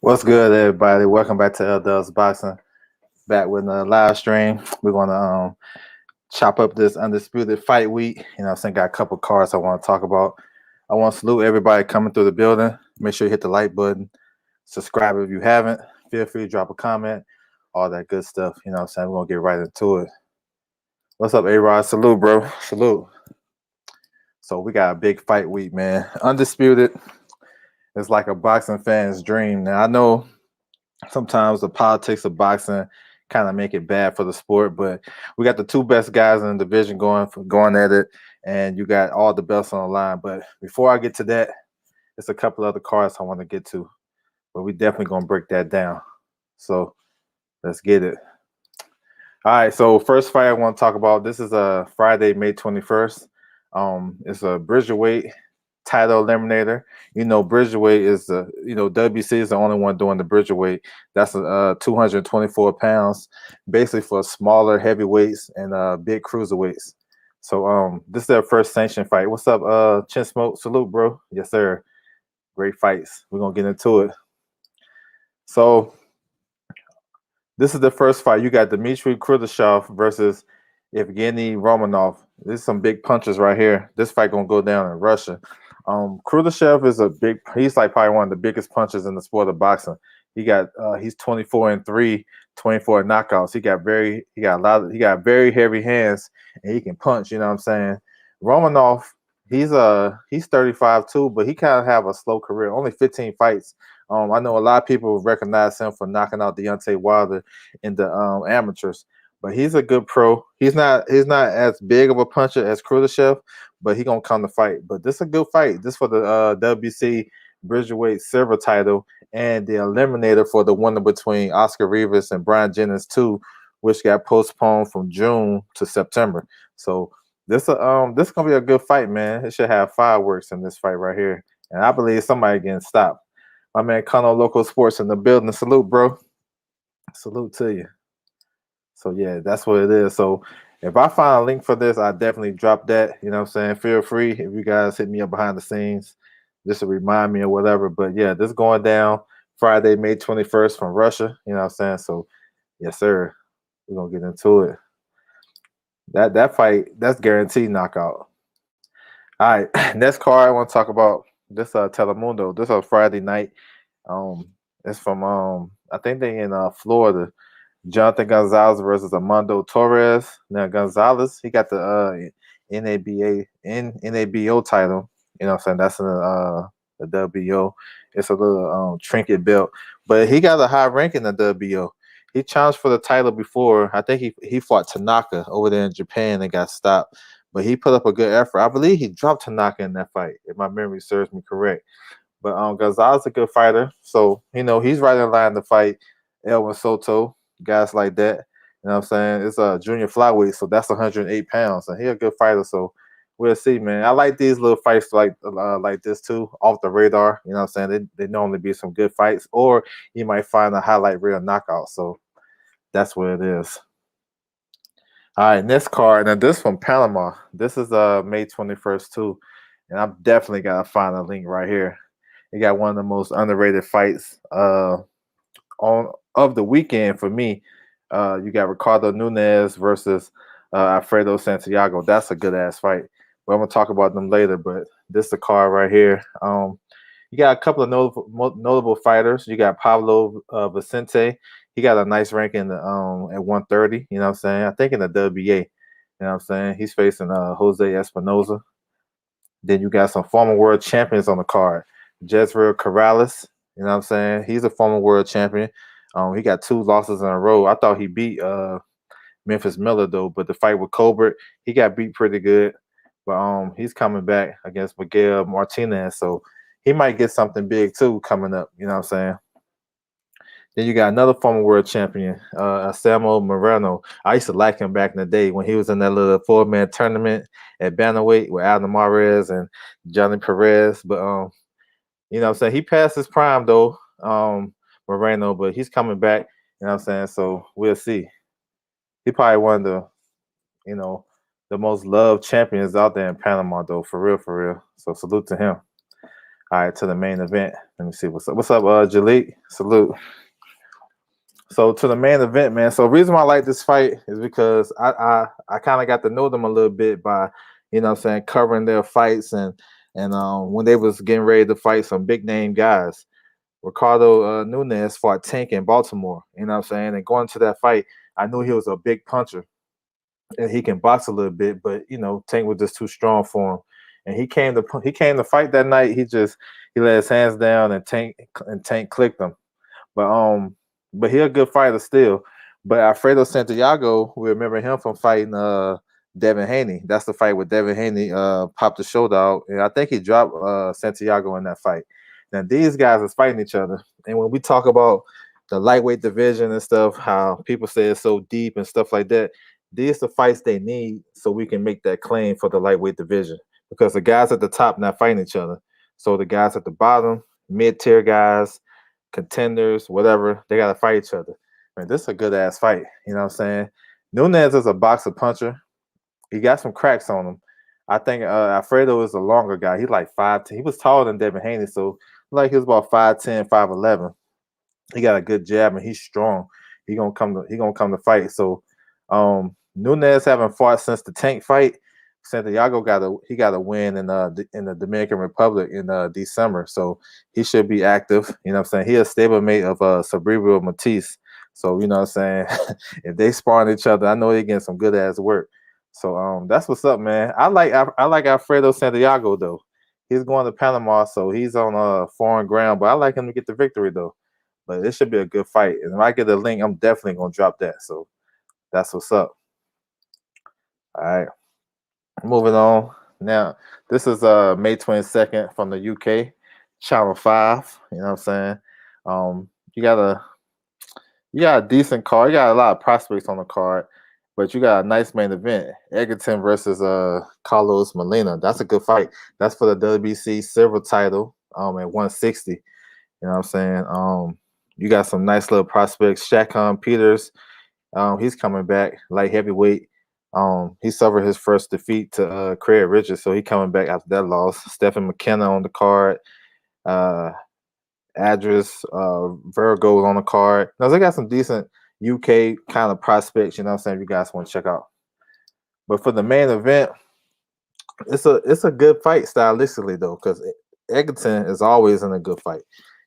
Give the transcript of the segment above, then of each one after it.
What's good, everybody? Welcome back to Doves Boxing. Back with a live stream. We're gonna chop up this undisputed fight week. I think got a couple cards I want to talk about. I want to salute everybody coming through the building. Make sure you hit the like button. Subscribe if you haven't. Feel free to drop a comment. All that good stuff. We're gonna get right into it. What's up, A-Rod? Salute, bro. Salute. So we got a big fight week, man. Undisputed. It's like a boxing fan's dream. Now I know sometimes the politics of boxing kind of make it bad for the sport, but we got the two best guys in the division going at it, and you got all the belts on the line. But before I get to that, there's a couple other cards I want to get to, but we definitely gonna break that down. So let's get it. All right, so first fight I want to talk about. This is a Friday, May 21st. It's a Bridgerweight title eliminator. Bridgerweight is WC is the only one doing the Bridgerweight. That's 224 pounds, basically for smaller heavyweights and big cruiserweights. So this is their first sanctioned fight. What's up, Chin Smoke? Salute, bro. Yes, sir. Great fights. We're gonna get into it. So this is the first fight. You got Dmitry Kudryashov versus Evgeny Romanov. There's some big punches right here. This fight gonna go down in Russia. Kudryashov is he's like probably one of the biggest punchers in the sport of boxing. He's 24-3, 24 knockouts. He got very heavy hands, and he can punch. You know what I'm saying? Romanov, he's 35 too, but he kind of have a slow career. Only 15 fights. I know a lot of people recognize him for knocking out Deontay Wilder in the amateurs, but he's a good pro. He's not as big of a puncher as Kudryashov, but he gonna come to fight. But this is a good fight. This for the WBC Bridgerweight silver title and the eliminator for the one between Oscar Rivas and Brian Jennings too, which got postponed from June to September. So this gonna be a good fight, man. It should have fireworks in this fight right here, and I believe somebody getting stopped. My man Kano Local Sports in the building. Salute, bro. Salute to you. So yeah, that's what it is. So if I find a link for this, I definitely drop that. You know what I'm saying? Feel free if you guys hit me up behind the scenes just to remind me or whatever. But yeah, this going down Friday, May 21st from Russia. You know what I'm saying? So yes, sir. We're gonna get into it. That fight, that's guaranteed knockout. All right. Next card I want to talk about. This Telemundo. This on Friday night. It's from I think they in Florida. Jonathan Gonzalez versus Armando Torres. Now Gonzalez, he got the NABO title. You know what I'm saying? That's in the WBO. It's a little trinket belt, but he got a high rank in the WBO. He challenged for the title before. I think he fought Tanaka over there in Japan and got stopped. But he put up a good effort. I believe he dropped Tanaka in that fight, if my memory serves me correct. But Gonzalez is a good fighter, so he's right in line to fight Elvin Soto, guys like that. You know what I'm saying? It's a junior flyweight, so that's 108 pounds, and he's a good fighter. So we'll see, man. I like these little fights like this too, off the radar. You know what I'm saying? They normally be some good fights, or you might find a highlight reel knockout. So that's what it is. All right, next card. Now this from Panama. This is May 21st too, and I'm definitely gotta find a link right here. You got one of the most underrated fights of the weekend for me. You got Ricardo Nunes versus Alfredo Santiago. That's a good ass fight. But I'm gonna talk about them later. But this is the card right here. You got a couple of notable fighters. You got Pablo Vicente. He got a nice ranking at 130. You know what I'm saying? I think in the WBA. You know what I'm saying? He's facing Jose Espinoza. Then you got some former world champions on the card. Jezreel Corrales. You know what I'm saying? He's a former world champion. He got 2 losses in a row. I thought he beat Memphis Miller though, but the fight with Colbert, he got beat pretty good. But he's coming back against Miguel Martinez, so he might get something big too coming up. You know what I'm saying? Then you got another former world champion, Samuel Moreno. I used to like him back in the day when he was in that little 4-man tournament at bantamweight with Aldo Mares and Johnny Perez. But you know what I'm saying? He passed his prime though, Moreno, but he's coming back. You know what I'm saying? So we'll see. He probably one of the most loved champions out there in Panama though, for real, for real. So salute to him. All right, to the main event. Let me see what's up. What's up, Jalik? Salute. So to the main event, man. So the reason why I like this fight is because I kind of got to know them a little bit by, what I'm saying, covering their fights and when they was getting ready to fight some big name guys. Ricardo Nunes fought Tank in Baltimore. You know what I'm saying? And going to that fight, I knew he was a big puncher and he can box a little bit, but Tank was just too strong for him. And he came to fight that night. He let his hands down and Tank clicked him. But he a good fighter still. But Alfredo Santiago, we remember him from fighting Devin Haney. That's the fight with Devin Haney popped the shoulder out, and I think he dropped Santiago in that fight. Now these guys is fighting each other, and when we talk about the lightweight division and stuff, how people say it's so deep and stuff like that, these the fights they need so we can make that claim for the lightweight division because the guys at the top not fighting each other. So the guys at the bottom, mid-tier guys, contenders, whatever, they gotta fight each other. Man, this is a good ass fight. You know what I'm saying? Nunez is a boxer puncher. He got some cracks on him. I think Alfredo is a longer guy. He's like 5'10". He was taller than Devin Haney, so like he was about 5'10", 5'11". He got a good jab and he's strong. He gonna come to fight. So Nunez haven't fought since the Tank fight. Santiago got a win in the Dominican Republic in December, so he should be active. You know what I'm saying? He a stablemate of Cerebral Matisse. So you know what I'm saying? If they sparring each other, I know they getting some good ass work. So that's what's up, man. I like Alfredo Santiago though. He's going to Panama, so he's on foreign ground, but I like him to get the victory though. But it should be a good fight. And if I get a link, I'm definitely gonna drop that. So that's what's up. All right. Moving on. Now, this is May 22nd from the UK, Channel 5. You know what I'm saying? Um, you got a decent card. You got a lot of prospects on the card, but you got a nice main event. Egerton versus Carlos Molina. That's a good fight. That's for the WBC silver title at 160. You know what I'm saying? You got some nice little prospects. Shakon Peters, he's coming back, light heavyweight. He suffered his first defeat to Craig Richards, so he coming back after that loss. Stephen McKenna on the card. Adris Virgo on the card. Now they got some decent UK kind of prospects, you know what I'm saying, if you guys want to check out. But for the main event, it's a good fight stylistically though, because Egerton is always in a good fight.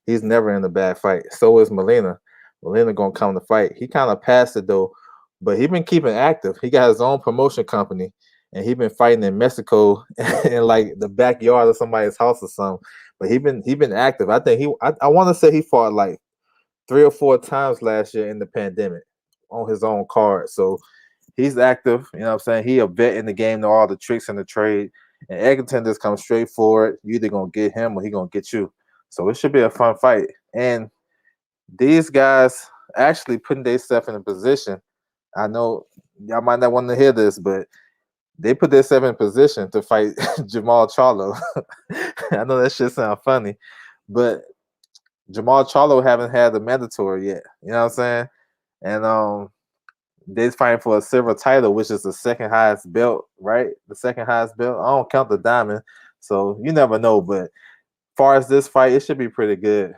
He's never in a bad fight. So is Molina. Molina gonna come to fight. He kind of passed it though, but he been keeping active. He got his own promotion company, and he been fighting in Mexico in like the backyard of somebody's house or something. But he been active. I think I want to say he fought like 3 or 4 times last year in the pandemic on his own card. So he's active. You know what I'm saying? He a vet in the game, know all the tricks in the trade. And Egerton just comes straight forward. You either gonna get him or he gonna get you. So it should be a fun fight. And these guys actually putting themselves in a position. I know y'all might not want to hear this, but they put themselves in position to fight Jamal Charlo. I know that shit sound funny, but Jamal Charlo haven't had the mandatory yet. You know what I'm saying? And they're fighting for a silver title, which is the second highest belt, right? The second highest belt. I don't count the diamond, so you never know. But far as this fight, it should be pretty good.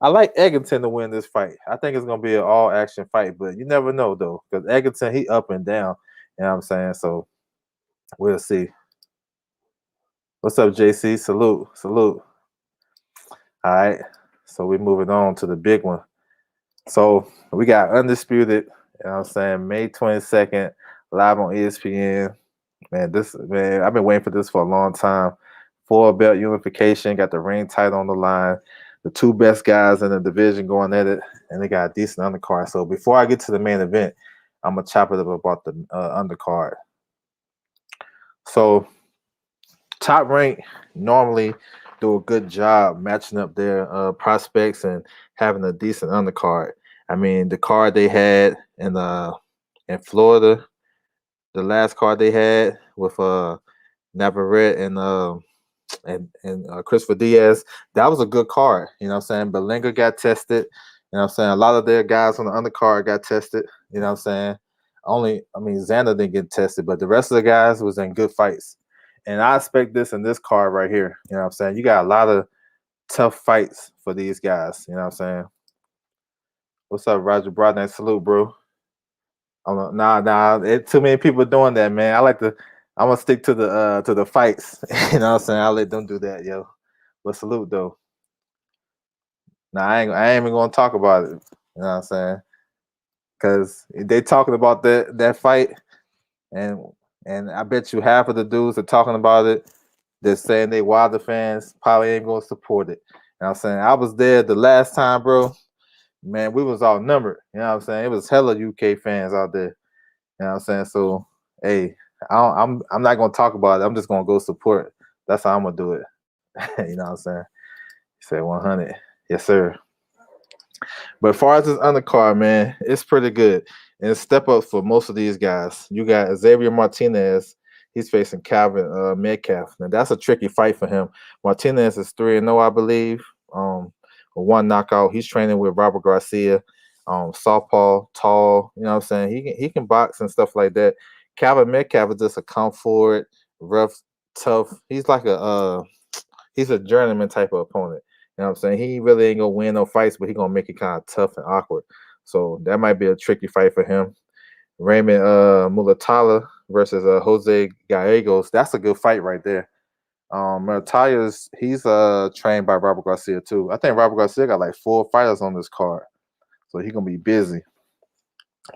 I like Egerton to win this fight. I think it's gonna be an all action fight, but you never know though, because Egerton he up and down. You know what I'm saying? So we'll see. What's up, JC? Salute, salute. All right. So we're moving on to the big one. So we got Undisputed, you know what I'm saying, May 22nd, live on ESPN. Man, I've been waiting for this for a long time. 4 belt unification, got the ring title on the line. The 2 best guys in the division going at it, and they got a decent undercard. So before I get to the main event, I'm gonna chop it up about the undercard. So Top Rank normally do a good job matching up their prospects and having a decent undercard. I mean, the card they had in Florida, the last card they had with Navarrete and Christopher Diaz, that was a good card. You know what I'm saying? Berlinga got tested. You know what I'm saying? A lot of their guys on the undercard got tested. You know what I'm saying? Xander didn't get tested, but the rest of the guys was in good fights. And I expect this in this card right here. You know what I'm saying? You got a lot of tough fights for these guys. You know what I'm saying? What's up, Roger Broadnet? Salute, bro. Nah. Too many people doing that, man. I'm gonna stick to the fights. You know what I'm saying? I'll let them do that, yo. But salute though. Nah, I ain't even gonna talk about it. You know what I'm saying? Cause they talking about that fight, and I bet you half of the dudes are talking about it. They're saying they Wilder fans probably ain't gonna support it. You know what I'm saying? I was there the last time, bro. Man, we was outnumbered. You know what I'm saying? It was hella UK fans out there. You know what I'm saying? So, hey, I'm not gonna talk about it. I'm just gonna go support. That's how I'm gonna do it. You know what I'm saying? He said 100. Yes, sir. But as far as this undercard, man, it's pretty good. And it's step up for most of these guys. You got Xavier Martinez. He's facing Calvin Metcalf. Now that's a tricky fight for him. Martinez is 3-0, I believe. With one knockout. He's training with Robert Garcia. Southpaw, tall. You know what I'm saying? He can box and stuff like that. Calvin Metcalf is just a come forward, rough, tough. He's a journeyman type of opponent. You know what I'm saying? He really ain't gonna win no fights, but he gonna make it kind of tough and awkward. So that might be a tricky fight for him. Raymond Mulatala versus Jose Gallegos. That's a good fight right there. Mulatala's he's trained by Robert Garcia too. I think Robert Garcia got like 4 fighters on this card, so he gonna be busy.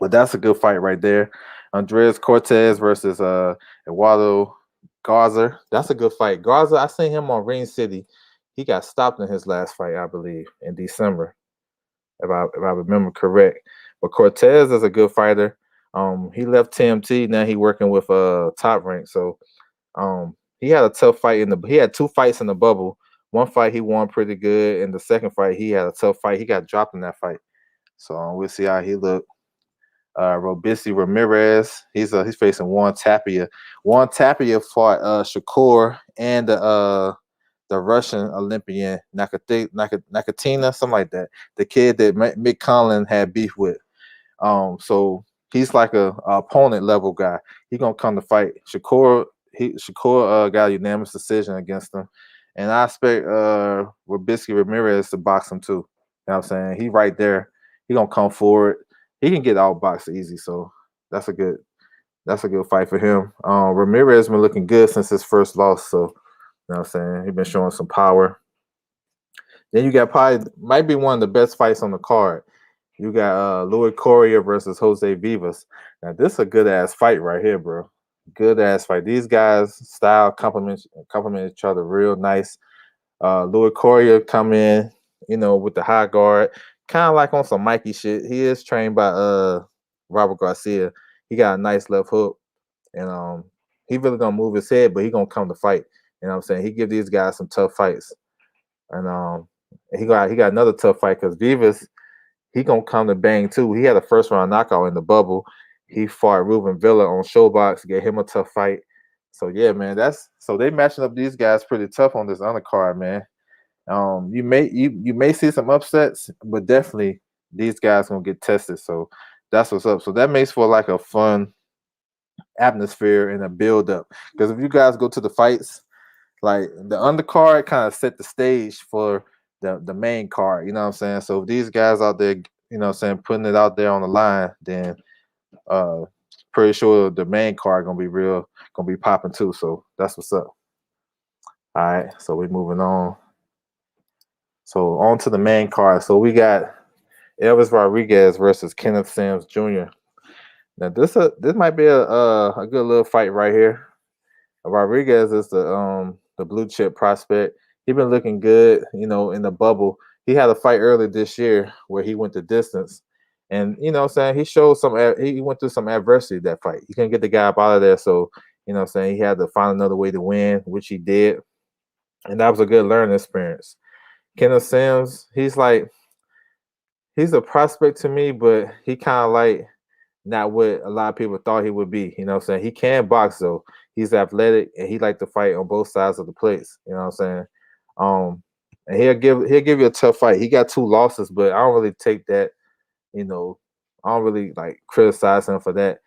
But that's a good fight right there. Andres Cortez versus Eduardo Garza. That's a good fight. Garza, I seen him on Ring City. He got stopped in his last fight, I believe, in December, if I remember correct. But Cortez is a good fighter. He left TMT. Now he working with Top Rank. So he had a tough fight he had 2 fights in the bubble. One fight he won pretty good, and the second fight he had a tough fight. He got dropped in that fight. So we'll see how he look. Robisi Ramirez, he's facing Juan Tapia. Juan Tapia fought Shakur and the Russian Olympian Nakatina, something like that. The kid that Mick Conlon had beef with. So he's like a opponent level guy. He gonna come to fight. Shakur got a unanimous decision against him, and I expect Robisi Ramirez to box him too. You know what I'm saying? He right there. He gonna come forward. He can get outboxed easy, so that's a good fight for him. Ramirez been looking good since his first loss, so you know what I'm saying? He's been showing some power. Then you got probably might be one of the best fights on the card. You got Louis Correa versus Jose Vivas. Now this is a good ass fight right here, bro. Good ass fight. These guys style complement each other real nice. Louis Correa come in, with the high guard, kind of like on some Mikey shit. He is trained by Robert Garcia. He got a nice left hook, and he really gonna move his head, but he gonna come to fight. You know what I'm saying? He give these guys some tough fights, and he got another tough fight because Vivas he gonna come to bang too. He had a first round knockout in the bubble. He fought Ruben Villa on Showbox, gave him a tough fight. So yeah, man, so they matching up these guys pretty tough on this undercard, man. You may see some upsets, but definitely these guys gonna get tested. So that's what's up. So that makes for like a fun atmosphere and a build up. Because if you guys go to the fights, like the undercard kind of set the stage for the main card. You know what I'm saying? So if these guys out there, you know what I'm saying, putting it out there on the line, then pretty sure the main card gonna be popping too. So that's what's up. All right, so we're moving on. So on to the main card. So we got Elvis Rodriguez versus Kenneth Sims Jr. Now this might be a good little fight right here. Rodriguez is the blue chip prospect. He been looking good, in the bubble. He had a fight early this year where he went the distance, and what I'm saying, he went through some adversity that fight. He couldn't get the guy up out of there, so what I'm saying, he had to find another way to win, which he did, and that was a good learning experience. Kenneth Sims, he's a prospect to me, but he kind of like not what a lot of people thought he would be. You know what I'm saying? He can box though. He's athletic and he like to fight on both sides of the plates. You know what I'm saying? And he'll give you a tough fight. He got 2 losses, but I don't really take that, I don't really like criticize him for that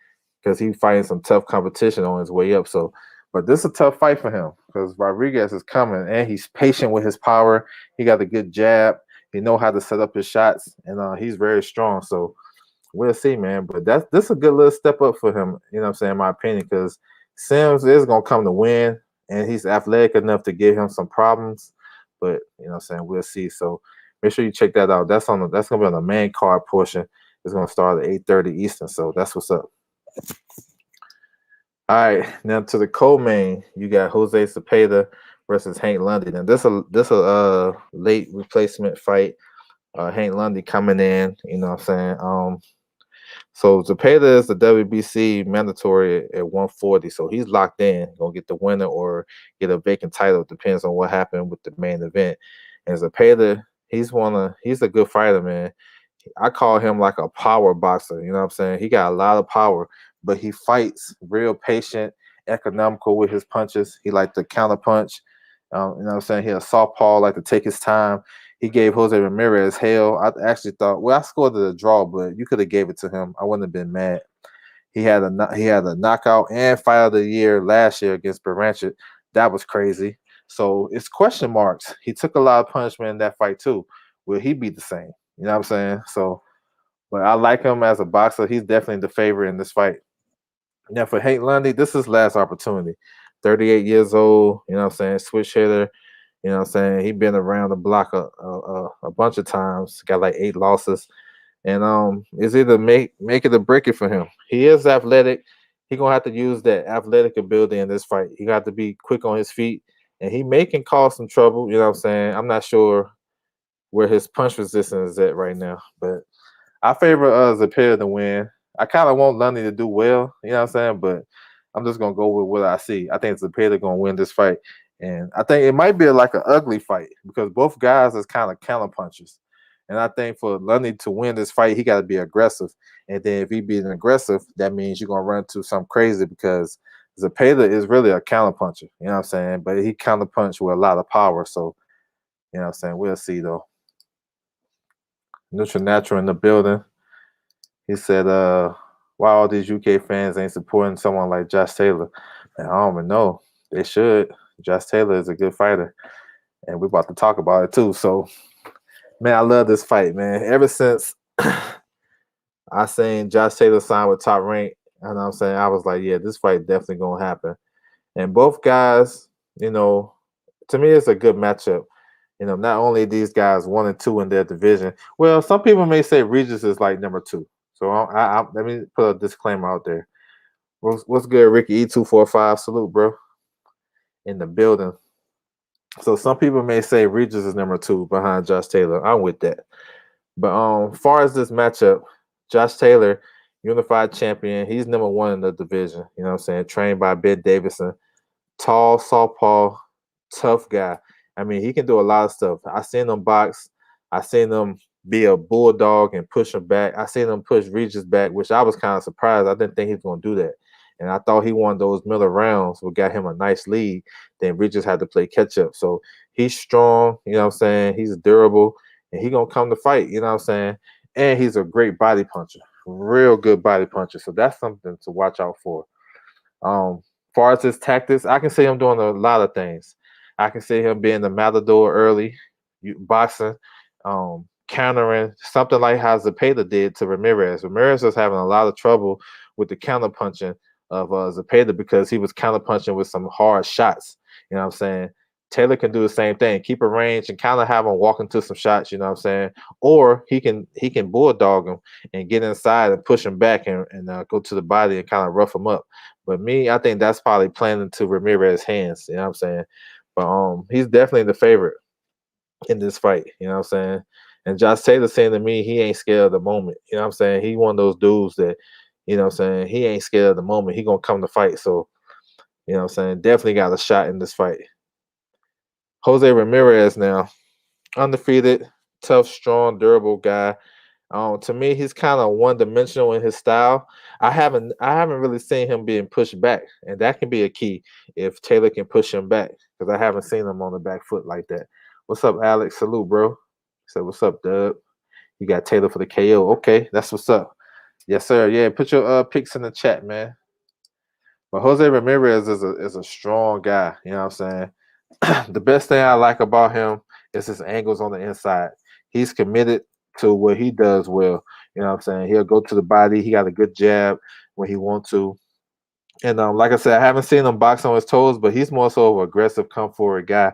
because he's fighting some tough competition on his way up. So, But this is a tough fight for him because Rodriguez is coming and he's patient with his power. He got a good jab. He know how to set up his shots, and he's very strong. So we'll see, man. But this a good little step up for him. You know what I'm saying? In my opinion, because Sims is gonna come to win, and he's athletic enough to give him some problems. But you know what I'm saying? We'll see. So make sure you check that out. That's gonna be on the main card portion. It's gonna start at 8:30 Eastern. So that's what's up. All right, now to the co-main, you got Jose Cepeda versus Hank Lundy. Now this a late replacement fight. Hank Lundy coming in, you know what I'm saying? So Cepeda is the WBC mandatory at 140, so he's locked in, gonna get the winner or get a vacant title. Depends on what happened with the main event. And Cepeda, he's a good fighter, man. I call him like a power boxer. You know what I'm saying? He got a lot of power, but he fights real patient, economical with his punches. He like to counter punch. You know what I'm saying? He a southpaw, like to take his time. He gave Jose Ramirez hell. I actually thought, well, I scored the draw, but you could have gave it to him. I wouldn't have been mad. He had a knockout and fight of the year last year against Blanchard. That was crazy. So it's question marks. He took a lot of punishment in that fight too. Will he be the same? You know what I'm saying? So, but I like him as a boxer. He's definitely the favorite in this fight. Now for Hank Lundy, this is his last opportunity. 38 years old. You know what I'm saying? Switch hitter. You know what I'm saying? He been around the block a bunch of times. Got like 8 losses. And it's either make it or break it for him. He is athletic. He gonna have to use that athletic ability in this fight. He got to be quick on his feet, and he may can cause some trouble. You know what I'm saying? I'm not sure where his punch resistance is at right now, but I favor Zapata to win. I kind of want Lundy to do well. You know what I'm saying? But I'm just gonna go with what I see. I think Zapata gonna win this fight, and I think it might be like an ugly fight because both guys is kind of counter punchers. And I think for Lundy to win this fight, he got to be aggressive. And then if he being aggressive, that means you're gonna run into something crazy because Zapata is really a counter puncher. You know what I'm saying? But he counter punch with a lot of power. So you know what I'm saying? We'll see though. Neutral Natural in the building. He said, why all these UK fans ain't supporting someone like Josh Taylor? Man, I don't even know. They should. Josh Taylor is a good fighter. And we're about to talk about it too. So, man, I love this fight, man. Ever since I seen Josh Taylor sign with Top Rank, you know what I'm saying? I was like, yeah, this fight definitely gonna happen. And both guys, you know, to me, it's a good matchup. You know, not only these guys 1 and 2 in their division. Well, some people may say Regis is like number 2. So let me put a disclaimer out there. What's good, Ricky E245? Salute, bro. In the building. So some people may say Regis is number 2 behind Josh Taylor. I'm with that. But far as this matchup, Josh Taylor, unified champion, he's number 1 in the division. You know what I'm saying? Trained by Ben Davison. Tall, southpaw, tough guy. I mean, he can do a lot of stuff. I seen him box. I seen him be a bulldog and push him back. I seen him push Regis back, which I was kind of surprised. I didn't think he was going to do that. And I thought he won those middle rounds, would got him a nice lead. Then Regis had to play catch up. So he's strong, you know what I'm saying? He's durable, and he going to come to fight, you know what I'm saying? And he's a great body puncher, real good body puncher. So that's something to watch out for. Far as his tactics, I can see him doing a lot of things. I can see him being the matador early, boxing, countering, something like how Zapata did to Ramirez. Ramirez was having a lot of trouble with the counter punching of Zapata because he was counter punching with some hard shots. You know what I'm saying? Taylor can do the same thing, keep a range and kind of have him walk into some shots, you know what I'm saying? Or he can bulldog him and get inside and push him back and go to the body and kind of rough him up. But me, I think that's probably playing into Ramirez's hands, you know what I'm saying? But he's definitely the favorite in this fight, you know what I'm saying? And Josh Taylor saying to me, he ain't scared of the moment. You know what I'm saying? He one of those dudes that, you know what I'm saying, he ain't scared of the moment. He gonna come to fight. So, you know what I'm saying, definitely got a shot in this fight. Jose Ramirez now, undefeated, tough, strong, durable guy. To me, he's kind of one-dimensional in his style. I haven't really seen him being pushed back, and that can be a key if Taylor can push him back because I haven't seen him on the back foot like that. What's up, Alex? Salute, bro. He said, "What's up, Dub? You got Taylor for the KO? Okay, that's what's up. Yes, sir. Yeah, put your picks in the chat, man. But Jose Ramirez is a strong guy. You know what I'm saying? The best thing I like about him is his angles on the inside. He's committed to what he does well. You know what I'm saying? He'll go to the body. He got a good jab when he wants to. And like I said, I haven't seen him box on his toes, but he's more so of an aggressive, come forward guy.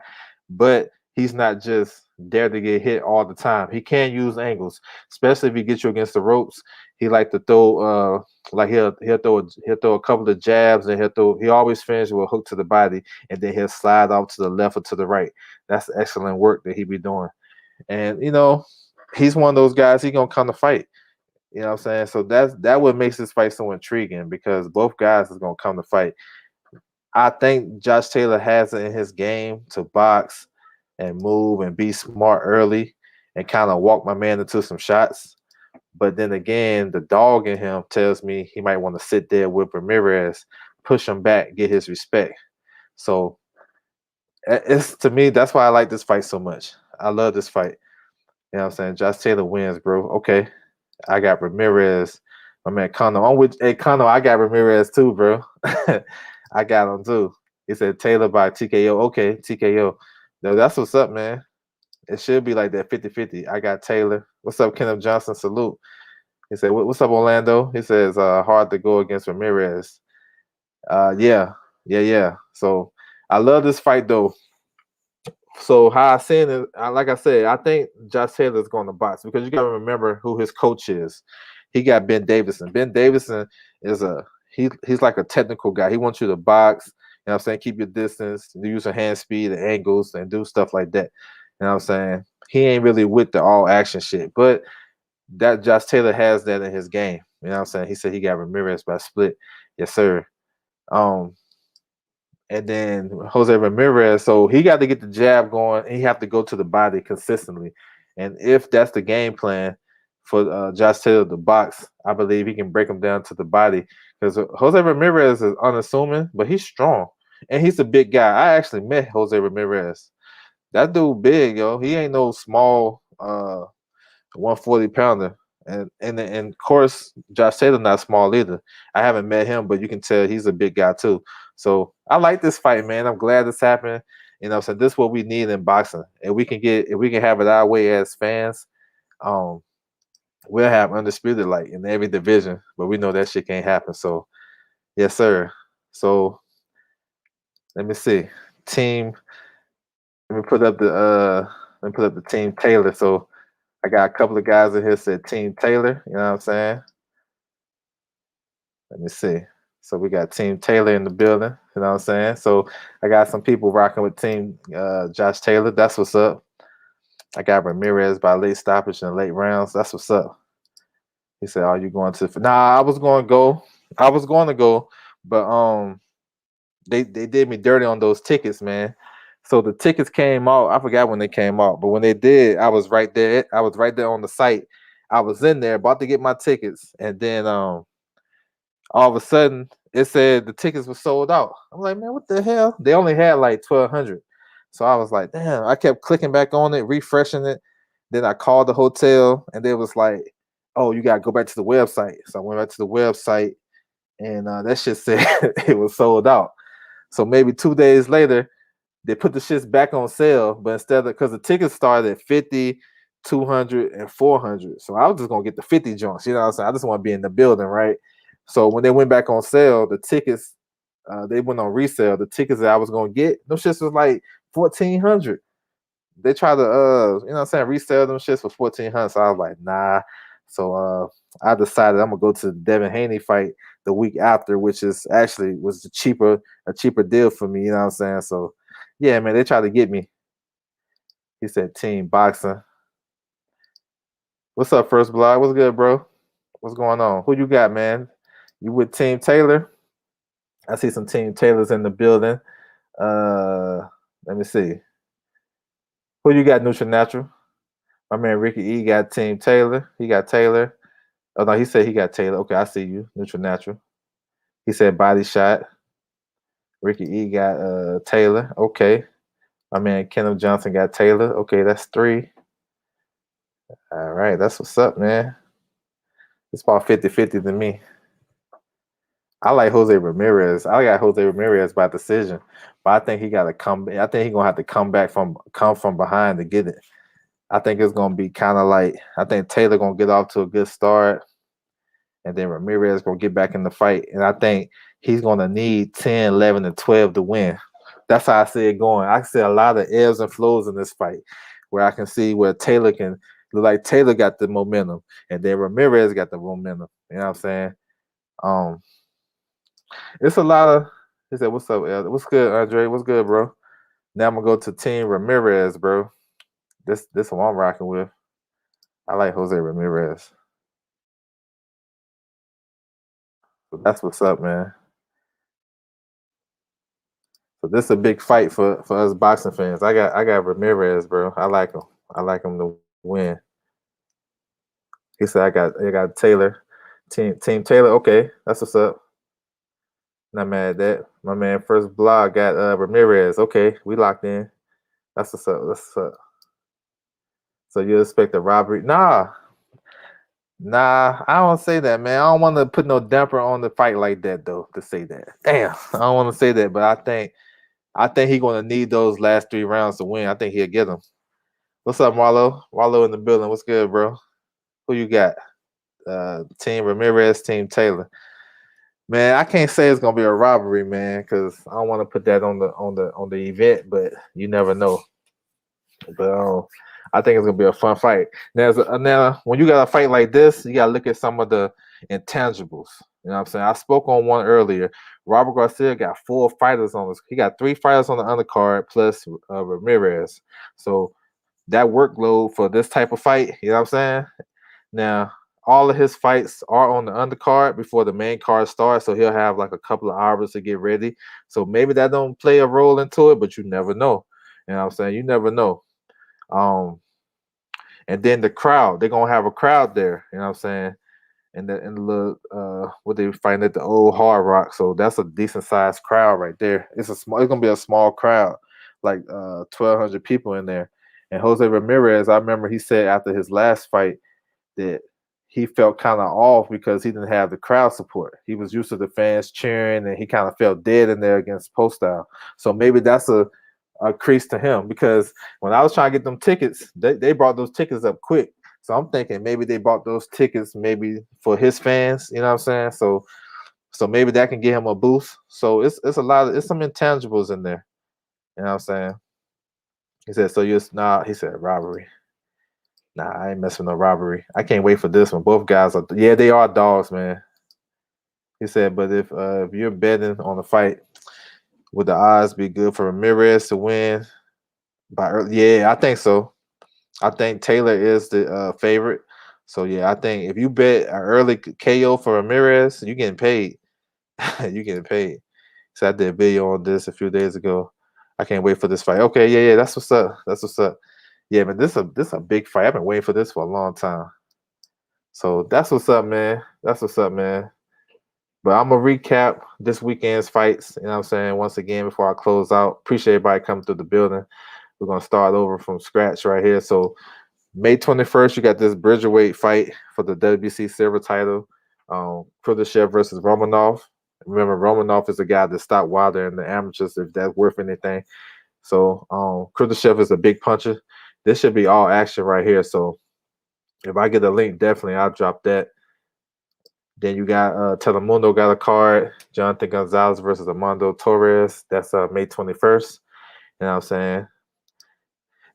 But he's not just there to get hit all the time. He can use angles, especially if he gets you against the ropes. He like to throw, like he'll throw a couple of jabs, and he always finishes with a hook to the body, and then he'll slide off to the left or to the right. That's excellent work that he be doing. And he's one of those guys. He gonna come to fight. You know what I'm saying? So that what makes this fight so intriguing because both guys is gonna come to fight. I think Josh Taylor has it in his game to box and move and be smart early and kind of walk my man into some shots. But then again, the dog in him tells me he might want to sit there with Ramirez, push him back, get his respect. So it's to me, that's why I like this fight so much. I love this fight. You know what I'm saying? Josh Taylor wins, bro. Okay. I got Ramirez. My man Kano. I'm with Kano. I got Ramirez too, bro. I got him too. He said Taylor by TKO. Okay, TKO. No, that's what's up, man. It should be like that 50-50. I got Taylor. What's up, Kenneth Johnson? Salute. He said, what's up, Orlando? He says, hard to go against Ramirez. Yeah. So I love this fight though. So how I seen it, like I said, I think Josh Taylor is going to box because you got to remember who his coach is. He got Ben Davison. Ben Davison is he's like a technical guy. He wants you to box. You know what I'm saying? Keep your distance, use your hand speed, and angles, and do stuff like that. You know what I'm saying? He ain't really with the all action shit, but that Josh Taylor has that in his game. You know what I'm saying? He said he got Ramirez by split. Yes, sir. Um, and then Jose Ramirez, so he got to get the jab going. And he have to go to the body consistently. And if that's the game plan for Josh Taylor to box, I believe he can break him down to the body. Because Jose Ramirez is unassuming, but he's strong. And he's a big guy. I actually met Jose Ramirez. That dude big, yo. He ain't no small 140 pounder. And of course, Josh Taylor not small either. I haven't met him, but you can tell he's a big guy too. So I like this fight, man. I'm glad this happened. So this is what we need in boxing. And if we can have it our way as fans, um, we'll have undisputed like in every division. But we know that shit can't happen. So yes, sir. So let me see. Team. Let me put up the team Taylor. So I got a couple of guys in here said Team Taylor. You know what I'm saying? Let me see. So we got Team Taylor in the building. You know what I'm saying? So I got some people rocking with Team Josh Taylor. That's what's up. I got Ramirez by late stoppage in the late rounds. That's what's up. He said, "Are you going to?" Nah, I was going to go. I was going to go, but they did me dirty on those tickets, man. So the tickets came out. I forgot when they came out, but when they did, I was right there. I was right there on the site. I was in there about to get my tickets, and then all of a sudden it said the tickets were sold out. I'm like, man, what the hell? They only had like 1,200. So I was like, damn. I kept clicking back on it, refreshing it. Then I called the hotel, and they was like, oh, you gotta go back to the website. So I went back to the website, and that shit said it was sold out. So maybe 2 days later, they put the shits back on sale, but instead of because the tickets started at 50, 200, and 400. So I was just gonna get the 50 joints. You know what I'm saying? I just want to be in the building, right? So when they went back on sale, the tickets they went on resale. The tickets that I was gonna get, those shits was like 1,400. They tried to you know what I'm saying, resell them shits for 1,400. So I was like, nah. So I decided I'm gonna go to the Devin Haney fight the week after, which is actually was a cheaper deal for me. You know what I'm saying? So yeah, man, they tried to get me. He said team boxing. What's up, First Blood? What's good, bro? What's going on? Who you got, man? You with Team Taylor? I see some Team Taylors in the building. Let me see. Who you got, Neutral Natural? My man Ricky E got Team Taylor. He got Taylor. Oh no, he said he got Taylor. Okay, I see you, Neutral Natural. He said body shot. Ricky E got Taylor. Okay. My man Kenneth Johnson got Taylor. Okay, that's 3. All right, that's what's up, man. It's about 50-50 to me. I like Jose Ramirez. I got Jose Ramirez by decision, but I think he got to come. I think he's gonna have to come from behind to get it. I think it's gonna be kind of like I think Taylor gonna get off to a good start, and then Ramirez gonna get back in the fight. And I think he's gonna need 10, 11, and 12 to win. That's how I see it going. I see a lot of ebbs and flows in this fight, where I can see where Taylor can look like Taylor got the momentum, and then Ramirez got the momentum. You know what I'm saying? Um, it's a lot of. He said, "What's up, Elder? What's good, Andre? What's good, bro?" Now I'm gonna go to Team Ramirez, bro. This one I'm rocking with. I like Jose Ramirez. So that's what's up, man. So this is a big fight for us boxing fans. I got Ramirez, bro. I like him. I like him to win. He said I got Taylor. Team Taylor, okay. That's what's up. Not mad at that. My man first blog got Ramirez. Okay, we locked in. That's what's up. That's what's up. So you expect a robbery? Nah, I don't say that, man. I don't want to put no damper on the fight like that, though. To say that, damn, I don't want to say that, but I think he's gonna need those last 3 rounds to win. I think he'll get them. What's up, Marlo? Marlo in the building. What's good, bro? Who you got? Team Ramirez, Team Taylor. Man, I can't say it's gonna be a robbery, man, because I don't want to put that on the event, but you never know. But I think it's gonna be a fun fight. Now, when you got a fight like this, you gotta look at some of the intangibles. You know what I'm saying? I spoke on one earlier. Robert Garcia got 4 fighters on this. He got 3 fighters on the undercard plus Ramirez. So that workload for this type of fight, you know what I'm saying? Now, all of his fights are on the undercard before the main card starts, so he'll have like a couple of hours to get ready. So maybe that don't play a role into it, but you never know. You know what I'm saying? You never know. Um, and then the crowd, they're gonna have a crowd there, you know what I'm saying? And the little what they find at the old Hard Rock. So that's a decent sized crowd right there. It's gonna be a small crowd, like 1,200 people in there. And Jose Ramirez, I remember he said after his last fight that he felt kind of off because he didn't have the crowd support. He was used to the fans cheering, and he kind of felt dead in there against Postile. So maybe that's a crease to him, because when I was trying to get them tickets, they brought those tickets up quick. So I'm thinking maybe they bought those tickets maybe for his fans. You know what I'm saying? So maybe that can give him a boost. So it's a lot of it's some intangibles in there. You know what I'm saying? He said, so he said robbery. Nah, I ain't messing with no robbery. I can't wait for this one. Both guys are, yeah, they are dogs, man. He said, but if you're betting on the fight, would the odds be good for Ramirez to win by early? Yeah, I think so. I think Taylor is the favorite. So yeah, I think if you bet an early KO for Ramirez, you getting paid. You getting paid. So I did a video on this a few days ago. I can't wait for this fight. Okay, yeah, that's what's up. That's what's up. Yeah, but this a big fight. I've been waiting for this for a long time. So that's what's up, man. That's what's up, man. But I'm gonna recap this weekend's fights. You know what I'm saying? Once again, before I close out, appreciate everybody coming through the building. We're gonna start over from scratch right here. So May 21st, you got this Bridgerweight fight for the WBC silver title. Kudashev versus Romanov. Remember, Romanov is a guy that stopped Wilder in the amateurs, if that's worth anything. So Kudashev is a big puncher. This should be all action right here. So if I get a link, definitely I'll drop that. Then you got Telemundo got a card. Jonathan Gonzalez versus Armando Torres. That's May 21st. You know what I'm saying?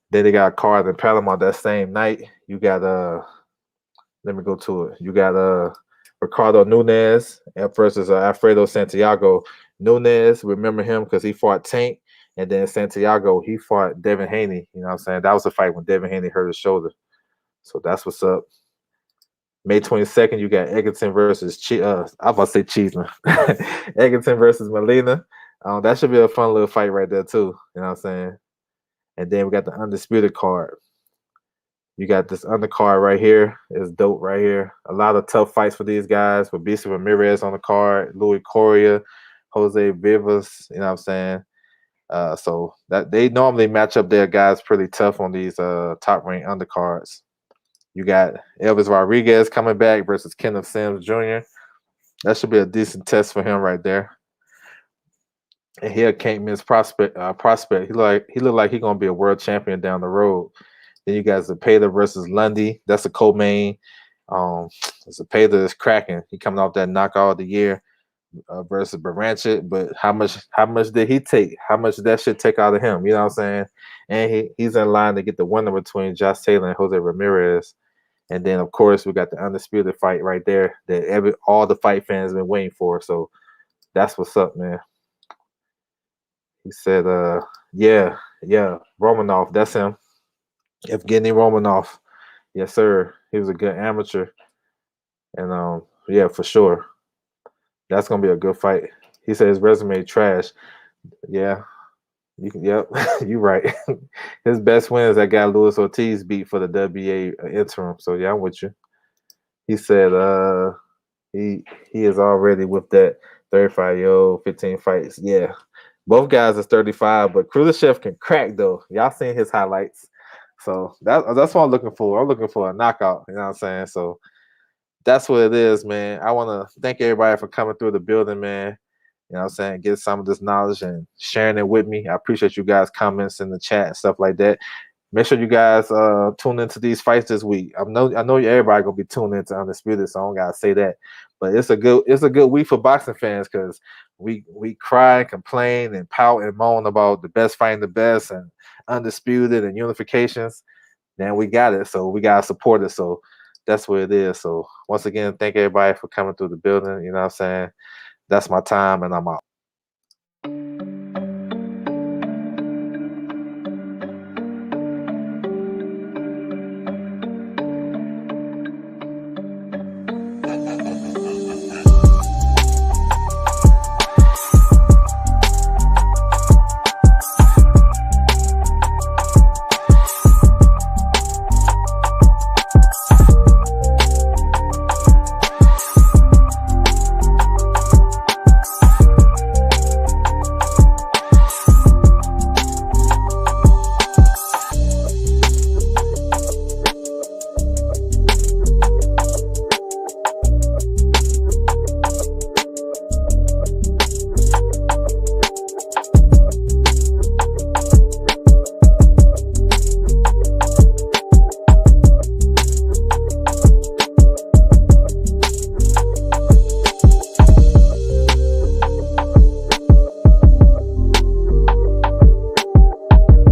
Then they got a card in Panama that same night. You got let me go to it. You got Ricardo Nunez versus Alfredo Santiago. Nunez, remember him because he fought Tank, and then Santiago, he fought Devin Haney. You know what I'm saying? That was a fight when Devin Haney hurt his shoulder. So that's what's up. May 22nd, you got Egerton versus I was about to say Cheeseman. Egerton versus Molina. That should be a fun little fight right there too. You know what I'm saying? And then we got the Undisputed card. You got this undercard right here. It's dope right here. A lot of tough fights for these guys. With Ramirez on the card, Louis Correa, Jose Vivas. You know what I'm saying? So that they normally match up their guys pretty tough on these top ranked undercards. You got Elvis Rodriguez coming back versus Kenneth Sims Jr. That should be a decent test for him right there. And he can't miss prospect. Prospect. He look like he gonna be a world champion down the road. Then you got Zepeda versus Lundy. That's a co-main. Zepeda is cracking. He coming off that knockout of the year versus Baranchik. But how much did he take? How much did that shit take out of him? You know what I'm saying? And he's in line to get the winner between Josh Taylor and Jose Ramirez. And then of course we got the undisputed fight right there that all the fight fans been waiting for. So that's what's up, man. He said, yeah, Romanov, that's him. Evgeny Romanov. Yes, sir. He was a good amateur. And yeah, for sure. That's gonna be a good fight. He said his resume trash. Yeah. Yep, you right. His best win is that guy Luis Ortiz beat for the WA interim. So yeah, I'm with you. He said he is already with that 35-year-old, 15 fights. Yeah. Both guys is 35, but Khrushchev can crack though. Y'all seen his highlights. So that's what I'm looking for. I'm looking for a knockout. You know what I'm saying? So that's what it is, man. I want to thank everybody for coming through the building, man. You know what I'm saying? Get some of this knowledge and sharing it with me. I appreciate you guys' comments in the chat and stuff like that. Make sure you guys tune into these fights this week. I know everybody gonna be tuning into Undisputed, so I don't gotta say that. But it's a good week for boxing fans because we cry, complain, and pout and moan about the best fighting the best and Undisputed and unifications. Then we got it, so we gotta support it. So that's what it is. So once again, thank everybody for coming through the building. You know what I'm saying? That's my time, and I'm out.